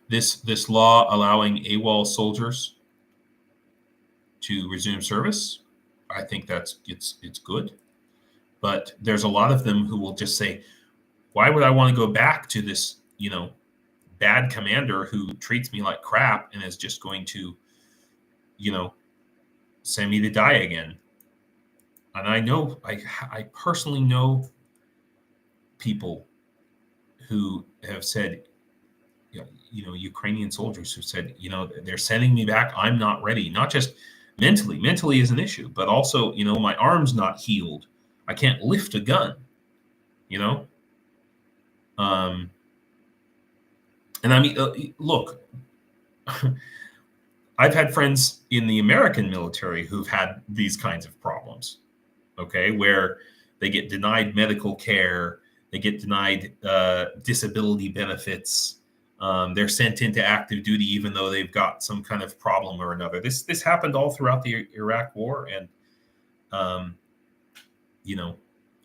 this law allowing AWOL soldiers to resume service, I think it's good. But there's a lot of them who will just say, "Why would I want to go back to this, you know, bad commander who treats me like crap and is just going to, you know, send me to die again?" And I know, I personally know people who have said, you know, Ukrainian soldiers who said, you know, they're sending me back. I'm not ready. Not just mentally. Mentally is an issue, but also, you know, my arm's not healed. I can't lift a gun, you know? And I mean, look, I've had friends in the American military who've had these kinds of problems, okay, where they get denied medical care, they get denied disability benefits, they're sent into active duty even though they've got some kind of problem or another. This happened all throughout the Iraq War, and you know,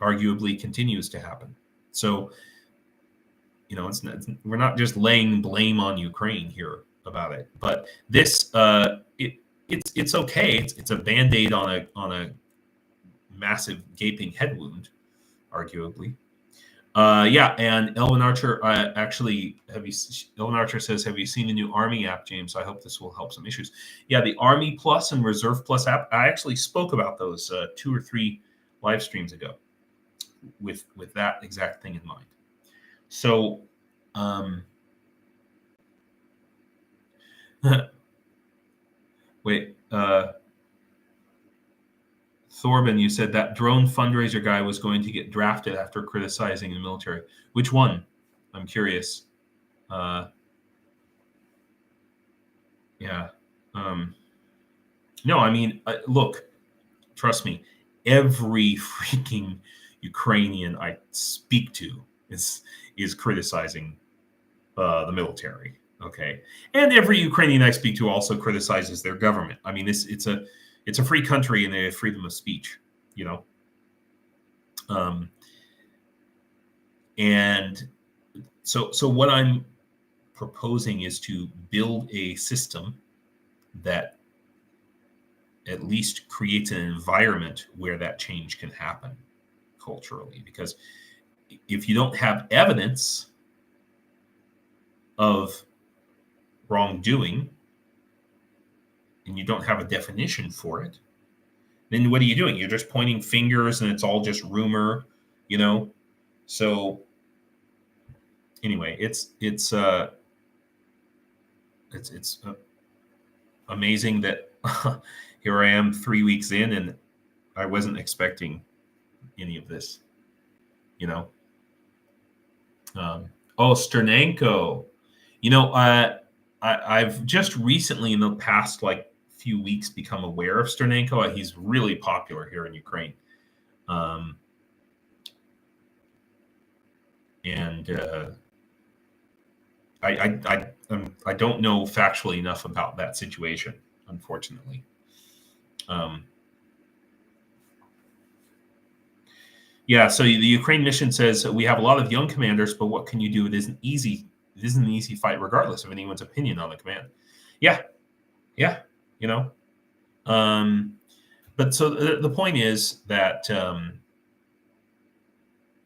arguably continues to happen. So, you know, we're not just laying blame on Ukraine here about it, but this it's okay. It's a Band-Aid on a massive gaping head wound, arguably. And Elvin Archer, Elvin Archer says, "Have you seen the new Army app, James? I hope this will help some issues." Yeah, the Army Plus and Reserve Plus app. I actually spoke about those 2 or 3 live streams ago, with that exact thing in mind. So, wait, Thorben, you said that drone fundraiser guy was going to get drafted after criticizing the military. Which one? I'm curious. Yeah. No, I mean, look, trust me, every freaking Ukrainian I speak to is criticizing the military. Okay, and every Ukrainian I speak to also criticizes their government. I mean, it's a free country and they have freedom of speech, you know. And so what I'm proposing is to build a system that at least creates an environment where that change can happen culturally. Because if you don't have evidence of wrongdoing and you don't have a definition for it, then what are you doing? You're just pointing fingers and it's all just rumor, you know? So anyway, it's amazing that here I am 3 weeks in and I wasn't expecting any of this, you know? Sternenko, you know, I've just recently in the past, like, few weeks become aware of Sternenko. He's really popular here in Ukraine. I don't know factually enough about that situation, unfortunately. Yeah, so the Ukraine mission says we have a lot of young commanders, but what can you do? It isn't easy. It isn't an easy fight, regardless of anyone's opinion on the command. Yeah, you know. But so the point is that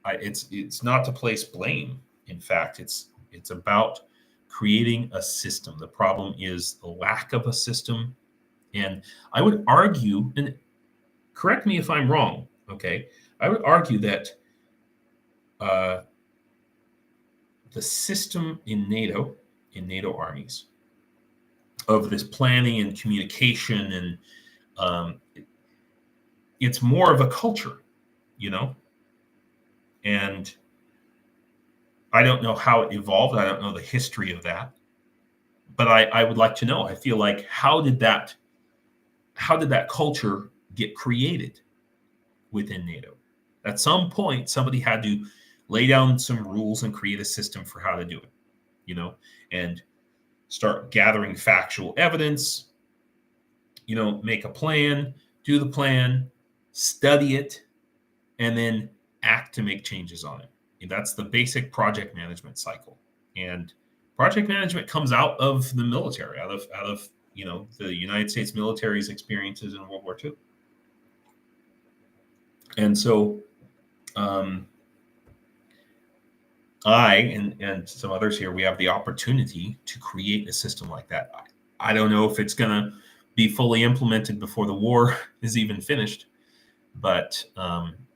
it's not to place blame. In fact, it's about creating a system. The problem is the lack of a system, and I would argue, and correct me if I'm wrong, okay? I would argue that the system in NATO armies of this planning and communication and it's more of a culture, you know, and I don't know how it evolved. I don't know the history of that, but I would like to know. I feel like how did that culture get created within NATO? At some point, somebody had to lay down some rules and create a system for how to do it, and start gathering factual evidence, make a plan, do the plan, study it, and then act to make changes on it. And that's the basic project management cycle. And project management comes out of the military, out of the United States military's experiences in World War II. And so I and some others here, we have the opportunity to create a system like that. I don't know if it's going to be fully implemented before the war is even finished, but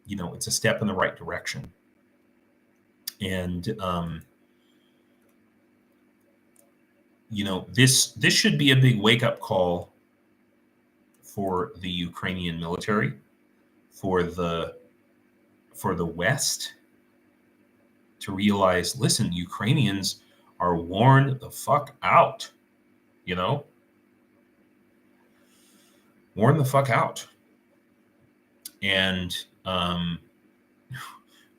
it's a step in the right direction. And this should be a big wake-up call for the Ukrainian military, for the West, to realize, listen, Ukrainians are worn the fuck out, worn the fuck out. And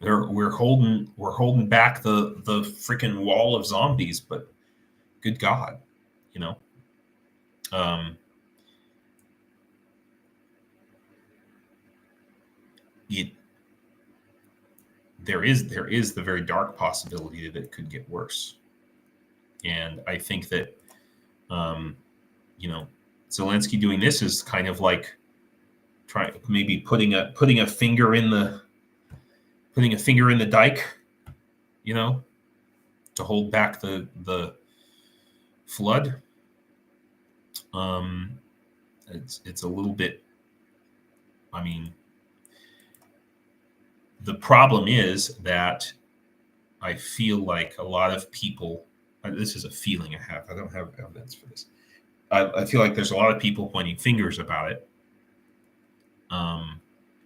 we're holding back the freaking wall of zombies, but good God, there is the very dark possibility that it could get worse. And I think that Zelensky doing this is kind of like maybe putting a finger in the dike, to hold back the flood. It's a little bit, the problem is that I feel like a lot of people, this is a feeling I have, I don't have evidence for this. I feel like there's a lot of people pointing fingers about it, and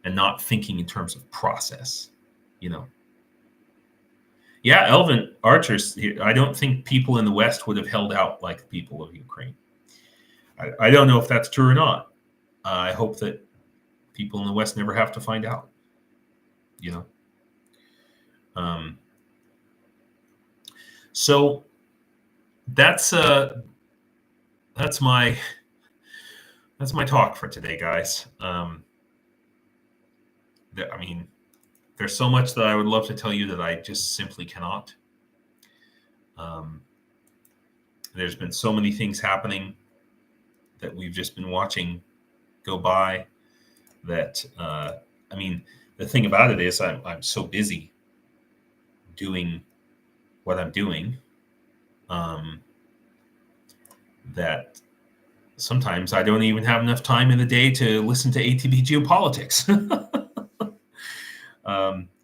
not thinking in terms of process, Yeah, Elvin Archers, I don't think people in the West would have held out like the people of Ukraine. I don't know if that's true or not. I hope that people in the West never have to find out, So that's my talk for today, guys. There's so much that I would love to tell you that I just simply cannot. There's been so many things happening that we've just been watching go by that, the thing about it is I'm so busy doing what I'm doing, that sometimes I don't even have enough time in the day to listen to ATP Geopolitics.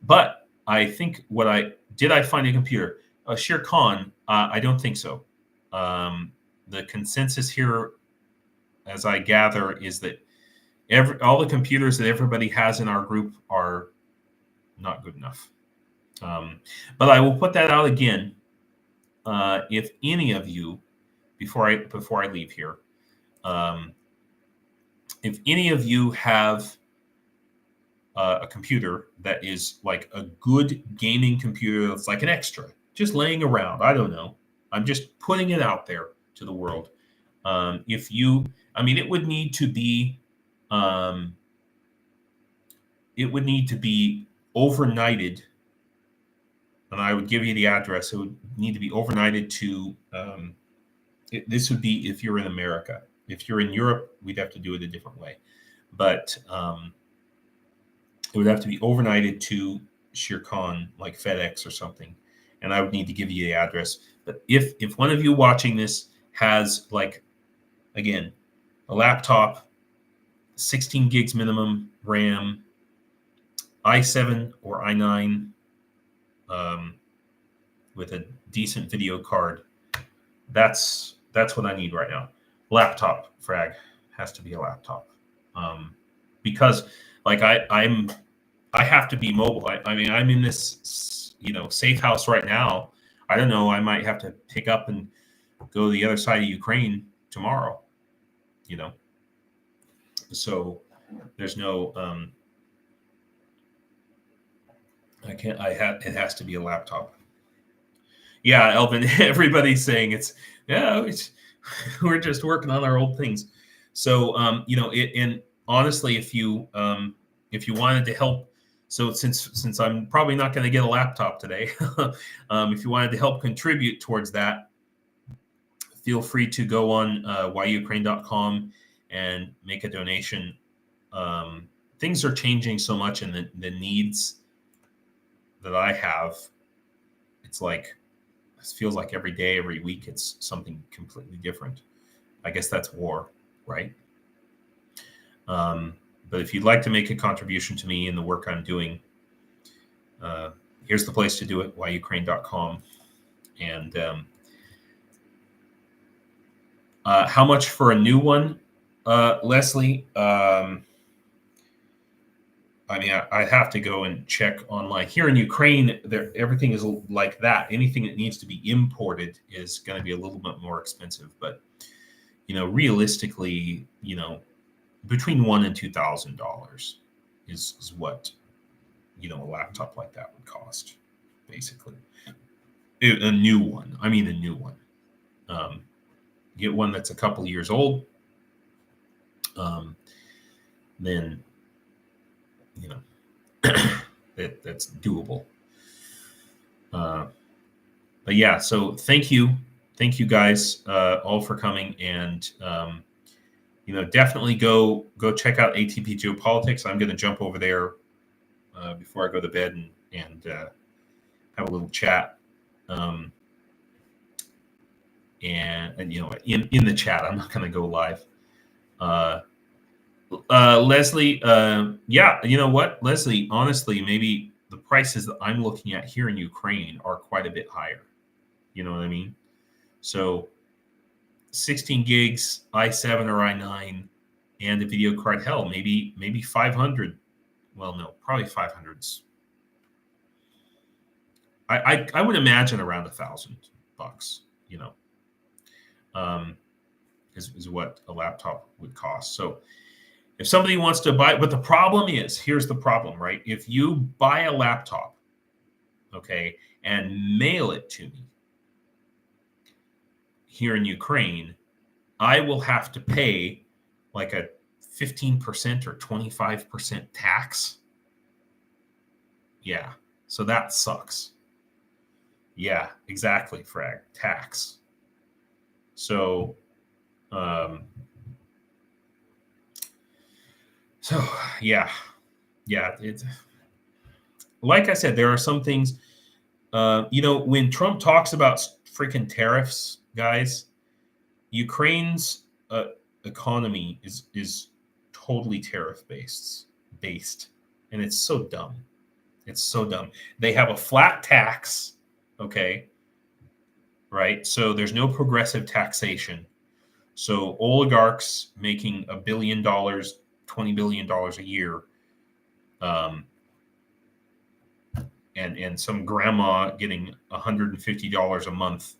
But I think I find a computer? Shere Khan, I don't think so. The consensus here, as I gather, is that all the computers that everybody has in our group are not good enough. But I will put that out again. If any of you, before I leave here, if any of you have a computer that is like a good gaming computer that's like an extra, just laying around, I don't know, I'm just putting it out there to the world. It would need to be overnighted, and I would give you the address. It would need to be overnighted to this would be if you're in America. If you're in Europe, we'd have to do it a different way, but it would have to be overnighted to Shere Khan, like FedEx or something, and I would need to give you the address. But if one of you watching this has, like, again, a laptop, 16 gigs minimum RAM, i7 or i9, with a decent video card, that's what I need right now. Laptop, Frag, has to be a laptop, because like I have to be mobile. I'm in this safe house right now. I don't know. I might have to pick up and go to the other side of Ukraine tomorrow. So there's no. It has to be a laptop. Yeah, Elvin. Everybody's saying we're just working on our old things. So and honestly, if you wanted to help, so since I'm probably not going to get a laptop today, if you wanted to help contribute towards that, feel free to go on whyukraine.com and make a donation. Things are changing so much, and the needs that I have, it feels like every day, every week, it's something completely different. I guess that's war, right? But if you'd like to make a contribution to me in the work I'm doing, here's the place to do it, whyukraine.com. And how much for a new one, Leslie? I have to go and check online. Here in Ukraine, everything is like that. Anything that needs to be imported is going to be a little bit more expensive. But, realistically, between $1,000 and $2,000 is what, a laptop like that would cost, basically. A new one. A new one. Get one that's a couple years old. Then, that's doable. But yeah, so thank you guys all for coming, and definitely go check out ATP Geopolitics. I'm going to jump over there before I go to bed and have a little chat. And in the chat, I'm not going to go live. Leslie, yeah, you know what, Leslie, honestly, maybe the prices that I'm looking at here in Ukraine are quite a bit higher. You know what I mean? So 16 gigs, i7 or i9, and a video card, hell, maybe 500. Well, no, probably 500s. I would imagine around $1,000, is what a laptop would cost. So if somebody wants to buy, but the problem is, here's the problem, right? If you buy a laptop, okay, and mail it to me here in Ukraine, I will have to pay like a 15% or 25% tax. Yeah, so that sucks. Yeah, exactly, Frag. Tax. So, yeah. It's like I said, there are some things. When Trump talks about freaking tariffs, guys, Ukraine's economy is totally tariff based, and it's so dumb. It's so dumb. They have a flat tax, okay, right? So there's no progressive taxation. So oligarchs making $1 billion, $20 billion a year, and some grandma getting $150 a month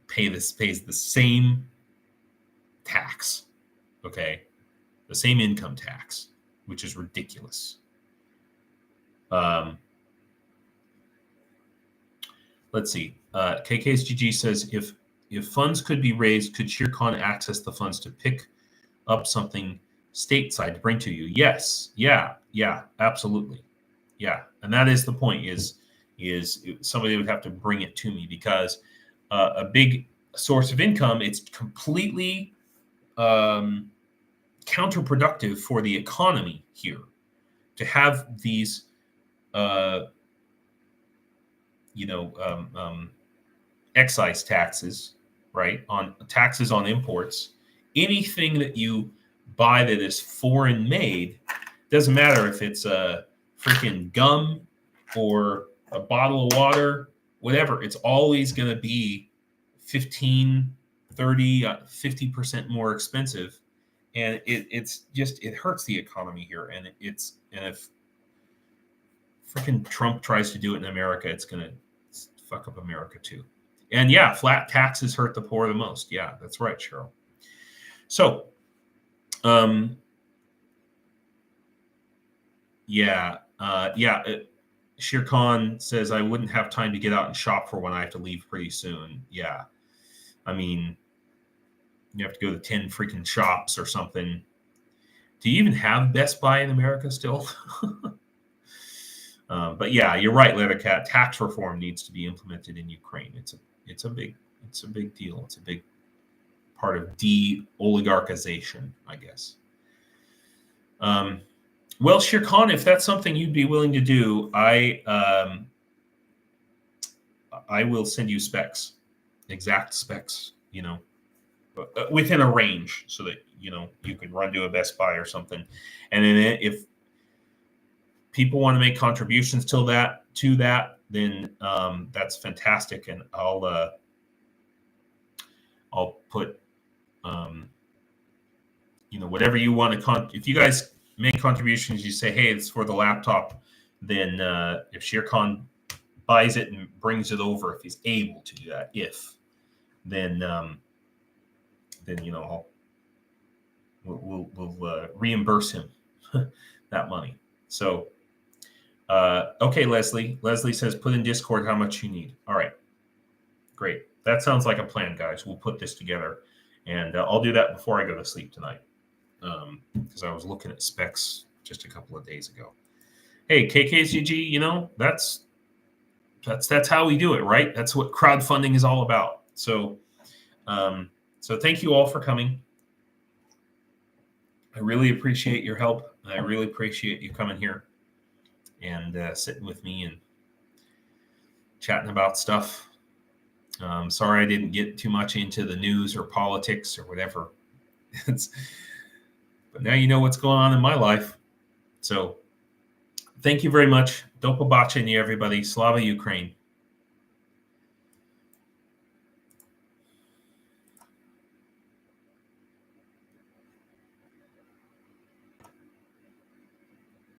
pays the same tax, okay, the same income tax, which is ridiculous. Let's see. KKSGG says, if funds could be raised, could Shirkan access the funds to pick up something stateside to bring to you? Yes. Yeah, absolutely. Yeah. And that is the point, is somebody would have to bring it to me, because a big source of income, it's completely counterproductive for the economy here to have these excise taxes, right, on taxes on imports. Anything that you buy that is foreign made, doesn't matter if it's a freaking gum or a bottle of water, whatever, it's always going to be 15, 30, 50% more expensive. And it hurts the economy here. And if freaking Trump tries to do it in America, it's going to fuck up America too. And yeah, flat taxes hurt the poor the most. Yeah, that's right, Cheryl. So, Shere Khan says, I wouldn't have time to get out and shop for when I have to leave pretty soon. Yeah. I mean, you have to go to 10 freaking shops or something. Do you even have Best Buy in America still? But yeah, you're right, Leathercat. Tax reform needs to be implemented in Ukraine. It's a big deal. It's a big part of de-oligarchization, I guess. Well, Shere Khan, if that's something you'd be willing to do, I will send you specs, exact specs, within a range, so that you can run to a Best Buy or something. And then if people want to make contributions to that, then that's fantastic, and I'll put whatever you want to if you guys make contributions, you say, hey, it's for the laptop, then if Shere Khan buys it and brings it over, if he's able to do that, then we'll reimburse him that money. So okay, Leslie says, put in Discord how much you need. All right, great. That sounds like a plan, guys. We'll put this together, and I'll do that before I go to sleep tonight, because I was looking at specs just a couple of days ago. Hey, KKCG, that's how we do it, right? That's what crowdfunding is all about. So thank you all for coming. I really appreciate your help. I really appreciate you coming here and sitting with me and chatting about stuff. Sorry I didn't get too much into the news or politics or whatever. But now you know what's going on in my life. So thank you very much. Do pobачення, everybody. Slava Ukraine.